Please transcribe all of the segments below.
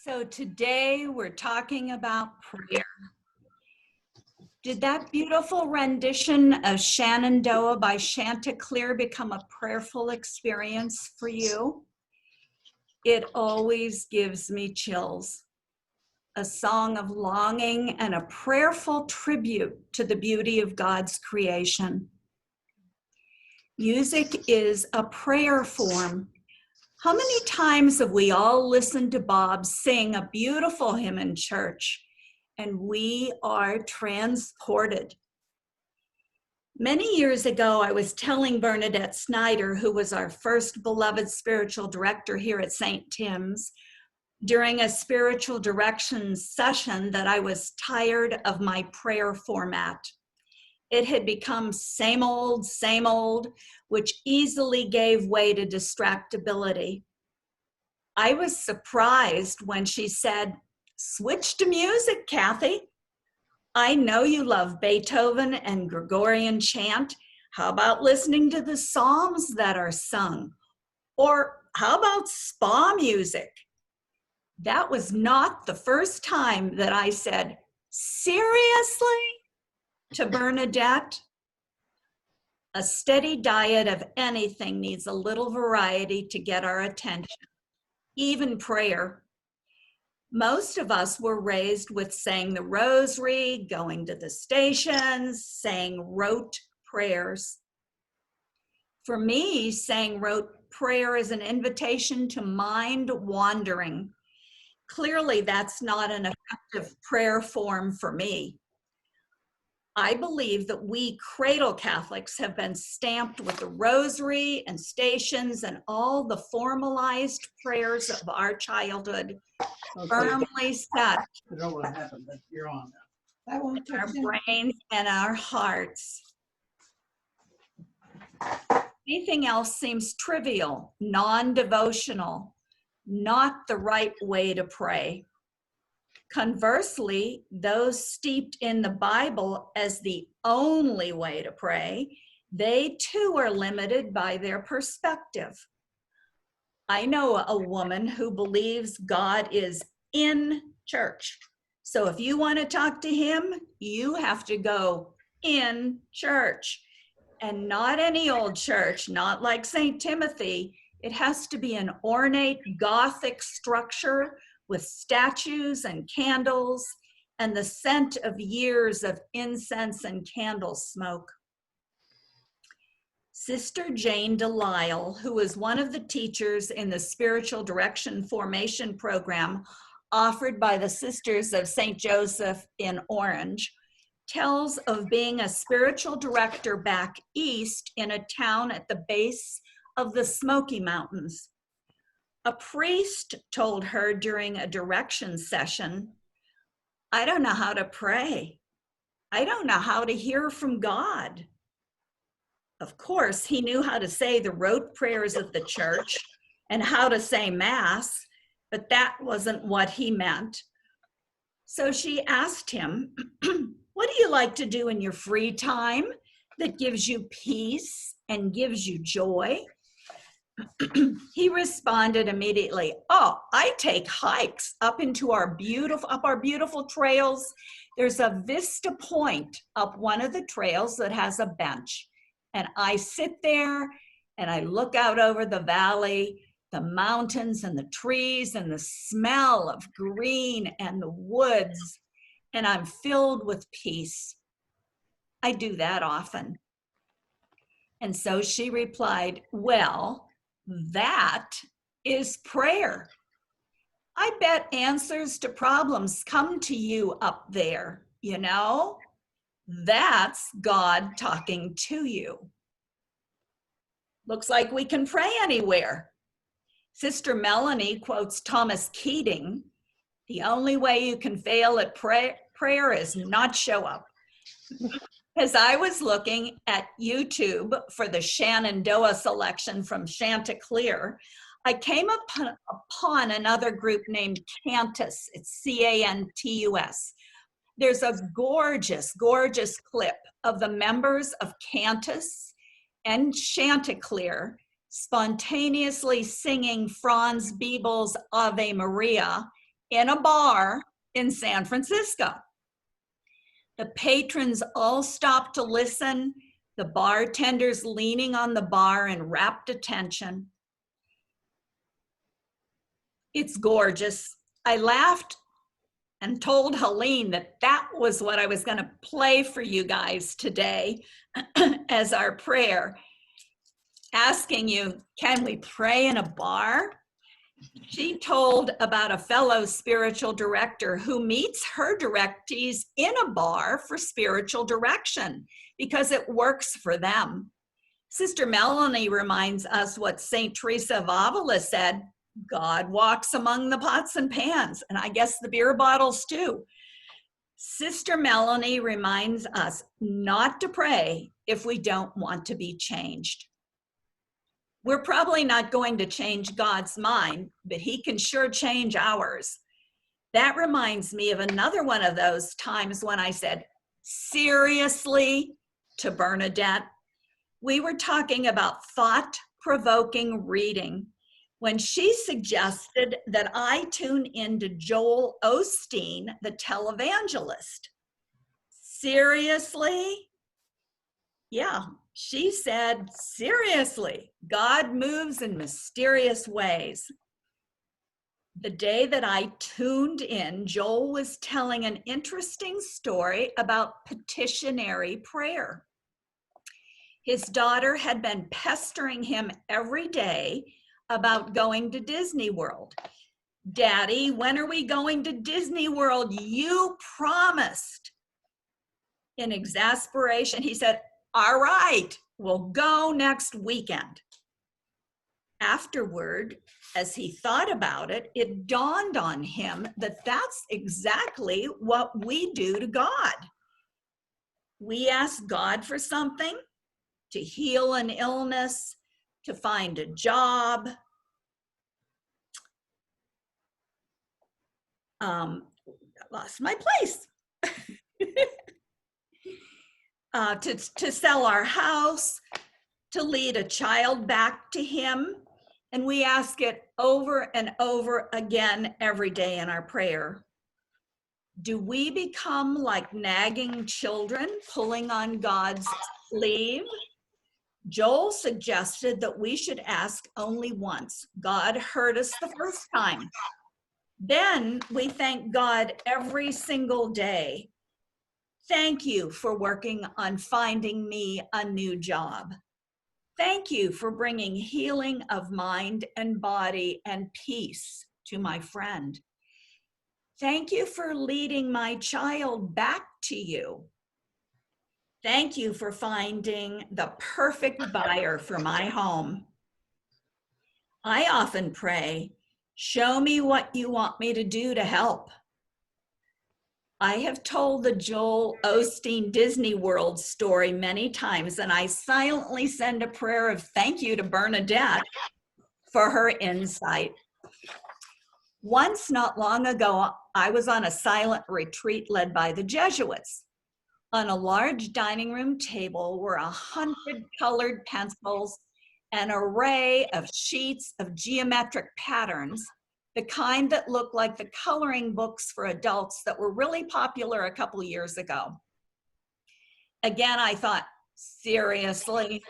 So today we're talking about prayer. Did that beautiful rendition of Shenandoah by Chanticleer become a prayerful experience for you? It always gives me chills. A song of longing and a prayerful tribute to the beauty of God's creation. Music is a prayer form. How many times have we all listened to Bob sing a beautiful hymn in church, and we are transported? Many years ago, I was telling Bernadette Snyder, who was our first beloved spiritual director here at St. Tim's, during a spiritual direction session that I was tired of my prayer format. It had become same old, which easily gave way to distractibility. I was surprised when she said, "Switch to music, Kathy. I know you love Beethoven and Gregorian chant. How about listening to the Psalms that are sung? Or how about spa music?" That was not the first time that I said, "Seriously?" to Bernadette. A steady diet of anything needs a little variety to get our attention, even prayer. Most of us were raised with saying the rosary, going to the stations, saying rote prayers. For me, saying rote prayer is an invitation to mind wandering. Clearly, that's not an effective prayer form for me. I believe that we cradle Catholics have been stamped with the rosary and stations and all the formalized prayers of our childhood, firmly set I don't know what happened, but you're on now. I won't in our touch them. brains and our hearts. Anything else seems trivial, non-devotional, not the right way to pray. Conversely, those steeped in the Bible as the only way to pray, they too are limited by their perspective. I know a woman who believes God is in church. So if you want to talk to him, you have to go in church. And not any old church, not like St. Timothy. It has to be an ornate Gothic structure with statues and candles and the scent of years of incense and candle smoke. Sister Jane Delisle, who is one of the teachers in the Spiritual Direction Formation Program offered by the Sisters of St. Joseph in Orange, tells of being a spiritual director back east in a town at the base of the Smoky Mountains. A priest told her during a direction session, "I don't know how to pray. I don't know how to hear from God." Of course, he knew how to say the rote prayers of the church and how to say Mass, but that wasn't what he meant. So she asked him, "What do you like to do in your free time that gives you peace and gives you joy?" He responded immediately, "Oh, I take hikes up our beautiful trails. There's a vista point up one of the trails that has a bench. And I sit there and I look out over the valley, the mountains and the trees and the smell of green and the woods, and I'm filled with peace. I do that often." And so she replied, "Well, that is prayer. I bet answers to problems come to you up there, you know? That's God talking to you." Looks like we can pray anywhere. Sister Melanie quotes Thomas Keating, "The only way you can fail at prayer is not show up." As I was looking at YouTube for the Shenandoah selection from Chanticleer, I came upon another group named Cantus. It's Cantus. There's a gorgeous, gorgeous clip of the members of Cantus and Chanticleer spontaneously singing Franz Biebel's Ave Maria in a bar in San Francisco. The patrons all stopped to listen, the bartenders leaning on the bar in rapt attention. It's gorgeous. I laughed and told Helene that that was what I was going to play for you guys today as our prayer, asking you, can we pray in a bar? She told about a fellow spiritual director who meets her directees in a bar for spiritual direction because it works for them. Sister Melanie reminds us what St. Teresa of Avila said, God walks among the pots and pans, and I guess the beer bottles too. Sister Melanie reminds us not to pray if we don't want to be changed. We're probably not going to change God's mind, but he can sure change ours. That reminds me of another one of those times when I said, seriously, to Bernadette. We were talking about thought-provoking reading when she suggested that I tune into Joel Osteen, the televangelist. Seriously? Yeah, she said, seriously, God moves in mysterious ways. The day that I tuned in, Joel was telling an interesting story about petitionary prayer. His daughter had been pestering him every day about going to Disney World. Daddy, when are we going to Disney World? You promised. In exasperation, he said, all right, we'll go next weekend. Afterward, as he thought about it, it dawned on him that that's exactly what we do to God. We ask God for something, to heal an illness, to find a job. I lost my place. To sell our house, to lead a child back to him. And we ask it over and over again every day in our prayer. Do we become like nagging children pulling on God's sleeve? Joel suggested that we should ask only once. God heard us the first time. Then we thank God every single day. Thank you for working on finding me a new job. Thank you for bringing healing of mind and body and peace to my friend. Thank you for leading my child back to you. Thank you for finding the perfect buyer for my home. I often pray, show me what you want me to do to help. I have told the Joel Osteen Disney World story many times, and I silently send a prayer of thank you to Bernadette for her insight. Once, not long ago, I was on a silent retreat led by the Jesuits. On a large dining room table were 100 colored pencils, an array of sheets of geometric patterns, the kind that looked like the coloring books for adults that were really popular a couple of years ago. Again, I thought, seriously?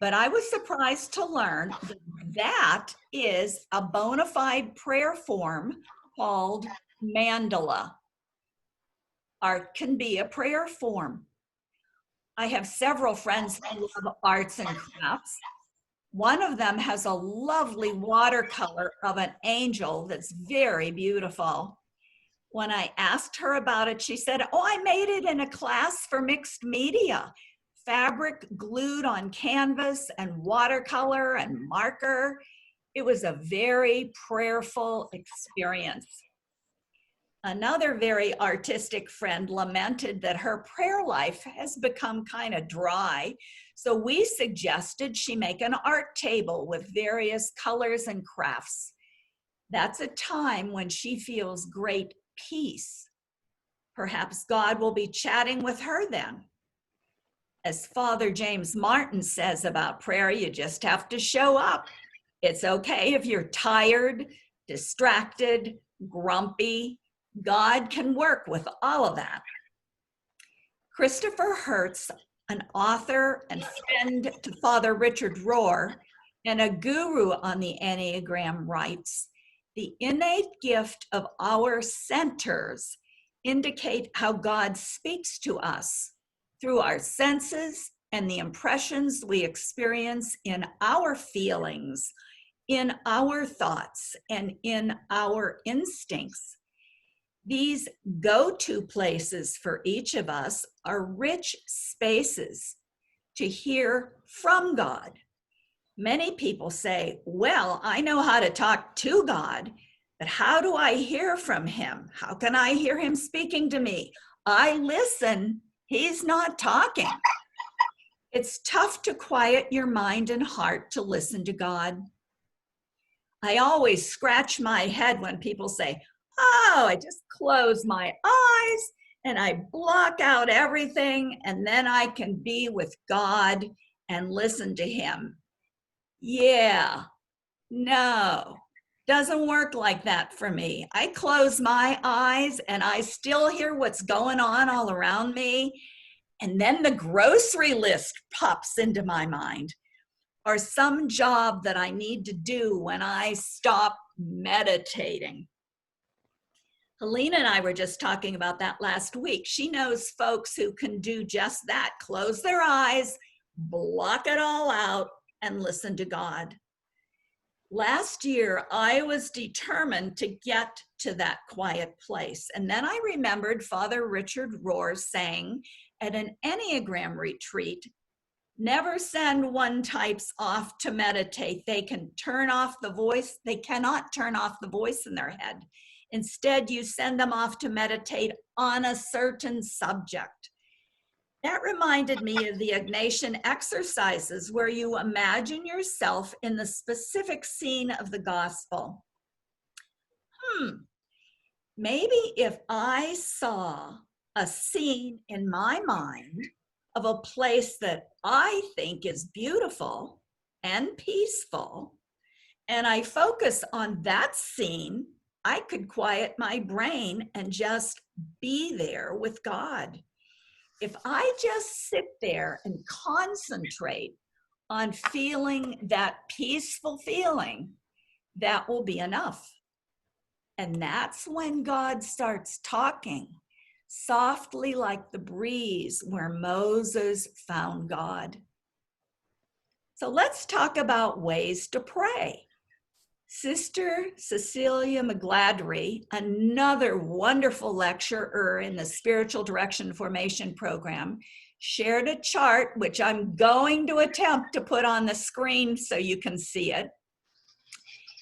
But I was surprised to learn that that is a bona fide prayer form called mandala. Art can be a prayer form. I have several friends who love arts and crafts. One of them has a lovely watercolor of an angel that's very beautiful. When I asked her about it, she said, oh, I made it in a class for mixed media. Fabric glued on canvas and watercolor and marker. It was a very prayerful experience. Another very artistic friend lamented that her prayer life has become kind of dry. So we suggested she make an art table with various colors and crafts. That's a time when she feels great peace. Perhaps God will be chatting with her then. As Father James Martin says about prayer, you just have to show up. It's okay if you're tired, distracted, grumpy. God can work with all of that. Christopher Hertz, an author and friend to Father Richard Rohr and a guru on the Enneagram, writes, the innate gift of our centers indicate how God speaks to us through our senses and the impressions we experience in our feelings, in our thoughts, and in our instincts. These go-to places for each of us are rich spaces to hear from God. Many people say, well, I know how to talk to God, but how do I hear from him? How can I hear him speaking to me? I listen, he's not talking. It's tough to quiet your mind and heart to listen to God. I always scratch my head when people say, oh, I just close my eyes and I block out everything and then I can be with God and listen to him. Yeah, no, doesn't work like that for me. I close my eyes and I still hear what's going on all around me. And then the grocery list pops into my mind, or some job that I need to do when I stop meditating. Helena and I were just talking about that last week. She knows folks who can do just that, close their eyes, block it all out, and listen to God. Last year, I was determined to get to that quiet place. And then I remembered Father Richard Rohr saying at an Enneagram retreat, never send one types off to meditate. They can turn off the voice. They cannot turn off the voice in their head. Instead, you send them off to meditate on a certain subject. That reminded me of the Ignatian exercises where you imagine yourself in the specific scene of the gospel. Maybe if I saw a scene in my mind of a place that I think is beautiful and peaceful, and I focus on that scene, I could quiet my brain and just be there with God. If I just sit there and concentrate on feeling that peaceful feeling, that will be enough. And that's when God starts talking, softly like the breeze where Moses found God. So let's talk about ways to pray. Sister Cecilia McGladrey, another wonderful lecturer in the Spiritual Direction Formation Program, shared a chart, which I'm going to attempt to put on the screen so you can see it.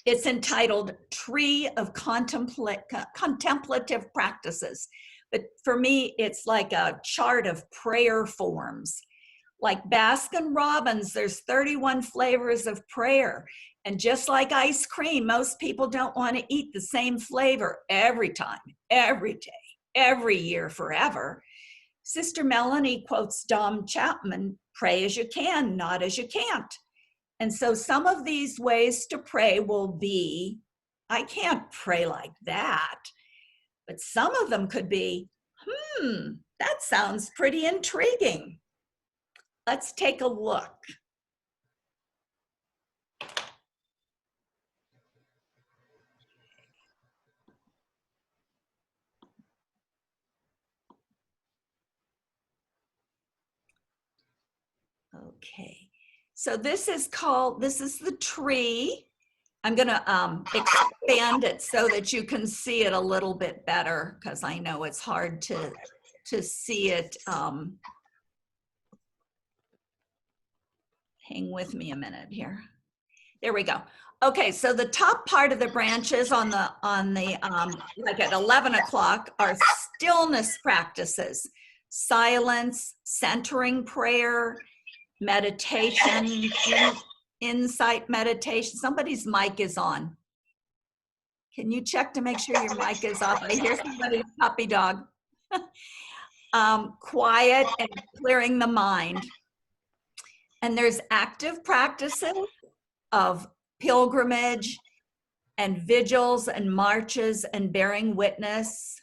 It's entitled Tree of Contemplative Practices. But for me, it's like a chart of prayer forms. Like Baskin Robbins, there's 31 flavors of prayer. And just like ice cream, most people don't want to eat the same flavor every time, every day, every year, forever. Sister Melanie quotes Dom Chapman, pray as you can, not as you can't. And so some of these ways to pray will be, I can't pray like that. But some of them could be, that sounds pretty intriguing. Let's take a look. Okay, so this is the tree. I'm gonna expand it so that you can see it a little bit better, because I know it's hard to see it. Hang with me a minute here. There we go. Okay, so the top part of the branches on the like at 11 o'clock are stillness practices, silence, centering prayer, meditation, insight meditation. Somebody's mic is on. Can you check to make sure your mic is off? I hear somebody's puppy dog. Quiet and clearing the mind. And there's active practices of pilgrimage, and vigils and marches and bearing witness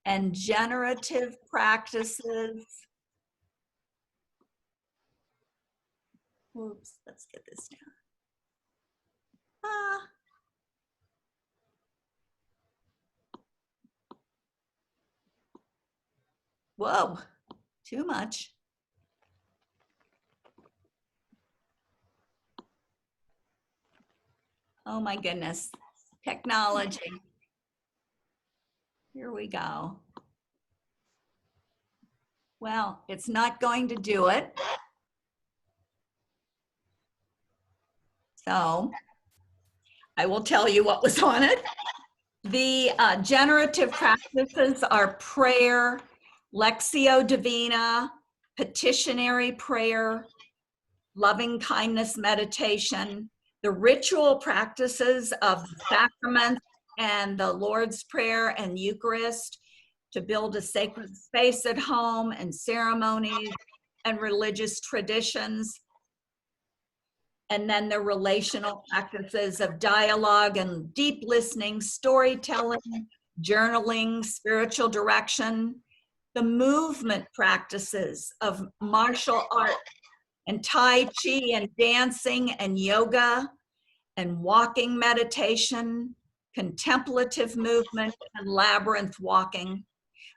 and generative practices. Oops, let's get this down. Whoa, too much. Oh my goodness, technology. Here we go. Well, it's not going to do it. So I will tell you what was on it. The generative practices are prayer, Lectio Divina, petitionary prayer, loving kindness meditation, the ritual practices of the sacraments and the Lord's Prayer and Eucharist to build a sacred space at home, and ceremonies and religious traditions. And then the relational practices of dialogue and deep listening, storytelling, journaling, spiritual direction, the movement practices of martial art and Tai Chi and dancing and yoga and walking meditation, contemplative movement, and labyrinth walking.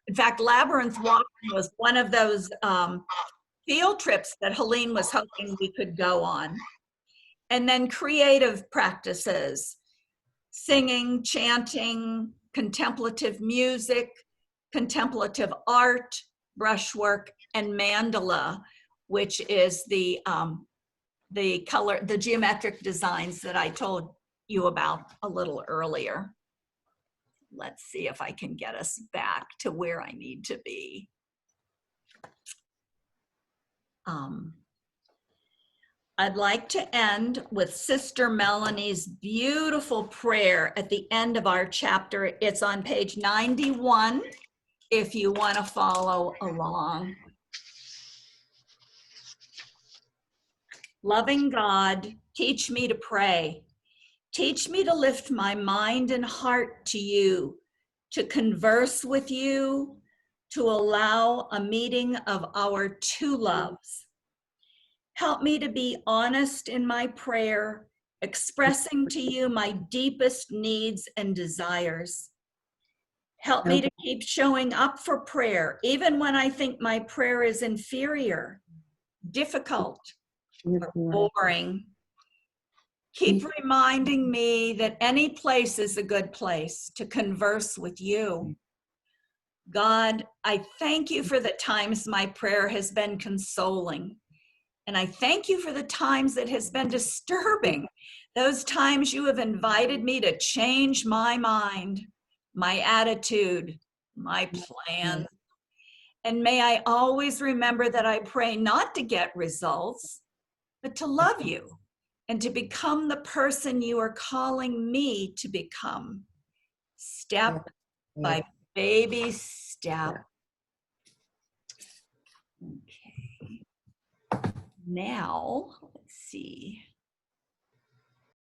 In fact, labyrinth walking was one of those field trips that Helene was hoping we could go on. And then creative practices, singing, chanting, contemplative music, contemplative art, brushwork, and mandala, which is the geometric designs that I told you about a little earlier. Let's see if I can get us back to where I need to be. I'd like to end with Sister Melanie's beautiful prayer at the end of our chapter. It's on page 91 if you want to follow along. Loving God, teach me to pray. Teach me to lift my mind and heart to you, to converse with you, to allow a meeting of our two loves. Help me to be honest in my prayer, expressing to you my deepest needs and desires. Help me to keep showing up for prayer, even when I think my prayer is inferior, difficult, or boring. Keep reminding me that any place is a good place to converse with you. God, I thank you for the times my prayer has been consoling. And I thank you for the times it has been disturbing. Those times you have invited me to change my mind, my attitude, my plan. And may I always remember that I pray not to get results, but to love you and to become the person you are calling me to become, step by baby step. Okay. Now, let's see.